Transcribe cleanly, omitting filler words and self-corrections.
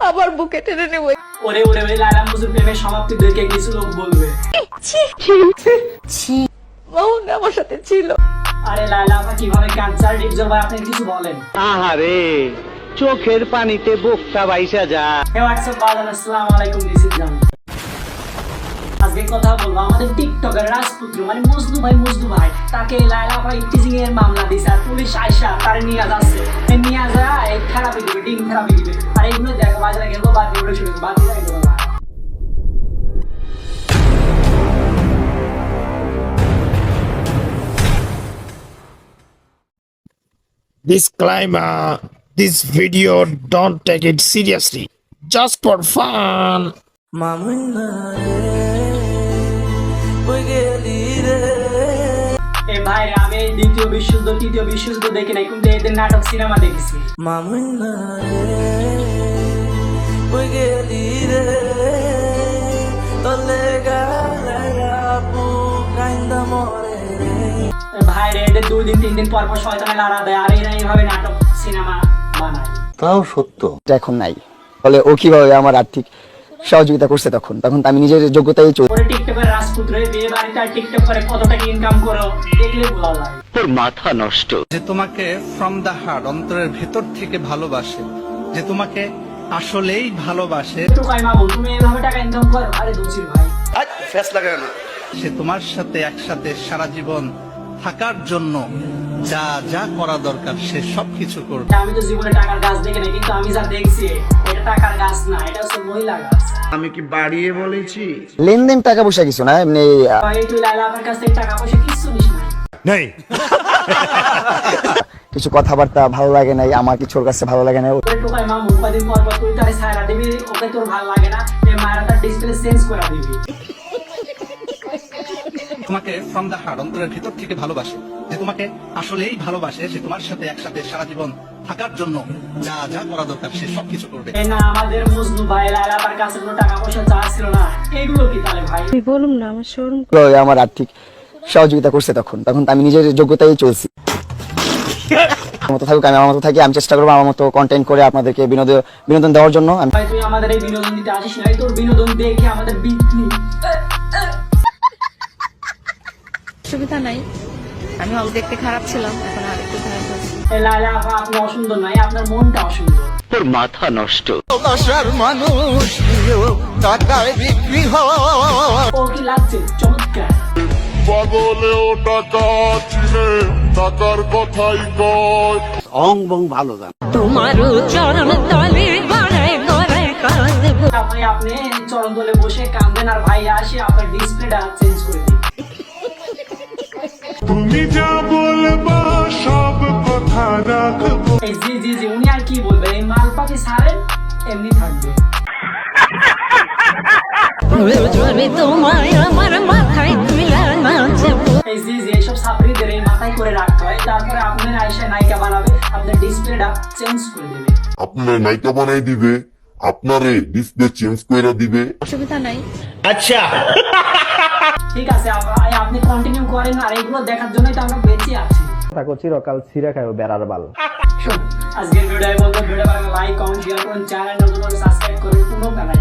আবার বুকে টেনে নেব। ওরে ওরে ওরে লায়লা মজনুর প্রেমের সমাপ্তি দেখে কিছু লোক বলবে মামুন আমার সাথে ছিল। আরে লায়লা আপা কিভাবে ক্যান্সার ডিপজল ভাই আপনি কিছু বলেন। আহারে চোখের পানিতে বোকটা বাইসা যা। হে হোয়াটসঅ্যাপ বাজান, আসসালামু আলাইকুম, দিস ইজ জান। আজকে কথা বলবো আমাদের টিকটকের রাজপুত্র মানে মজনু ভাই তাকে লায়লা ভাই টিজিং এর মামলা দিছে আর পুলিশ আইসা তারে নিয়ে যাচ্ছে। নিয়ে যায় এই থেরাপি দিবে, ডিম থেরাপি দিবে। আর এইগুলো দেখো বাজারে গেল বাদ দিয়ে শুরু বাদ দিয়ে গেল। Disclaimer: this video don't take it seriously, just for fun. এ ভাই আমি এই দ্বিতীয় বিশ্বযুদ্ধ তৃতীয় বিশ্বযুদ্ধ দেখি নাই, কিন্তু এদের নাটক সিনেমা দেখেছি। ভাই রে এদের 2 দিন 3 দিন পর পর শয়তানে লড়া দেয় আর এরা এইভাবে নাটক সিনেমা বানায়। তাও সত্য। এখন নাই, ফলে ও কিভাবে আমার আর্থিক সহযোগিতা করছে তখন তো আমি নিজের যোগ্যতাই চলছি। ওরে টিকটকের রাজপুত্র বিয়ে বাড়িতে আর টিকটক করে কত টাকা ইনকাম করো দেখলে বোঝা যায়। তোর মাথা নষ্ট। যে তোমাকে ফ্রম দ্য হার্ট অন্তরের ভেতর থেকে ভালোবাসে, যে তোমাকে আসলেই ভালোবাসে, তো কই মা বল তুমি এইভাবে টাকা ইনকাম করো? আরে দোষী ভাই, ফেস লাগায় না, সে তোমার সাথে একসাথে সারা জীবন থাকার জন্য যা যা করা দরকার সে সবকিছু করবে। আমি তো জীবনে টাকার গাছ দেখি না, কিন্তু আমি যা দেখছি এটা টাকার গাছ না, এটা হচ্ছে মহিলা গাছ। আমি কি বাড়িয়ে বলেছি? লেনদেন টাকা পয়সা কিছু না, এমনি ভাই তুই লায়লা আমার কাছ থেকে টাকা পয়সা কিছু নিস না। কিছু কথাবার্তা ভালো লাগে নাই, আমার কিছুর কাছে ভালো লাগে না। ওরে টোকাই মা মুখ কদিন পর পর তুই তারে ছায়া দিবি, ওকে তোর ভালো লাগে না, এই মায়েরা তার ডিসপ্লে চেঞ্জ করে দিবি। তোমাকে ফ্রম দ্য হার্ট অন্তরের ভেতর থেকে ভালোবাসে, যে তোমাকে আসলেই ভালোবাসে, সে তোমার সাথে একসাথে সারা জীবন থাকার জন্য যা যা করা দরকার সে সবকিছু করবে। এই না আমাদের মজনু ভাই লায়লা তার কাছে কোনো টাকা পয়সা চাচ্ছিল না, এগুলো কি তাহলে ভাই? বলুন না আমার শরম। আমার আর্থিক সহযোগিতা করছে তখন তো আমি নিজের যোগ্যতাই চলছি। আমার মতো থাকুক, আমি আমার মতো থাকি, আমি চেষ্টা করবো আমার মতো কন্টেন্ট করে আপনাদেরকে বিনোদন দেওয়ার জন্য। ভাই তুই আমাদের এই বিনোদন দিতে আসিস নাই, তোর বিনোদন দেখে আমাদের বিতনি। সুবিধা নাই, আমি দেখতে খারাপ ছিলাম, এখন আর একটু খারাপ হয়েছে। এই লায়লা আপা আপনি অসুন্দর নাই, আপনার মনটা অসুন্দর। তোর মাথা নষ্ট। ও কি লাগছে চমৎকার। পাগলেও টাকা চিনে টাকার কথাই কয়। অং বং ভালো জান। তোমারও চরণ তলে বাড়াই গড়াই কাঁদব। ভাই আপনি চরণ তলে বসে কাঁদেন আর ভাই আসে আপনার ডিসপ্লেটা চেঞ্জ করে দিন। তুমি যা বলবা সব কথা রাখবো। এই জি জি জি উনি আর কি বলবে, এই মাল পাখি সারেন এমনি থাকবে। তোমায় আমার মাথায় তুলে নাচব। এই জি জি এইসব ছাত্রীদের এই মাথায় করে রাখতে হয়, তারপরে আপনার আয়সা নায়িকা বানাবে, আপনার ডিসপ্লেটা চেঞ্জ করে দেবে। আপনার নায়িকা বানাই দিবে, আপনারে ডিসপ্লে চেঞ্জ করে দিবে। অসুবিধা নাই। আচ্ছা ঠিক আছে আপনি কন্টিনিউ করেন, আর এগুলো দেখার জন্যই তো আমরা বেঁচে আছি। থাকো চিরকাল ছিঁড়ে খাও বেড়ার বাল। আজকের ভিডিও বলতে ভিডিও ভালো লাইক কমেন্ট শেয়ার করুন, চ্যানেল নতুন করে সাবস্ক্রাইব করুন, পুরো বেলায়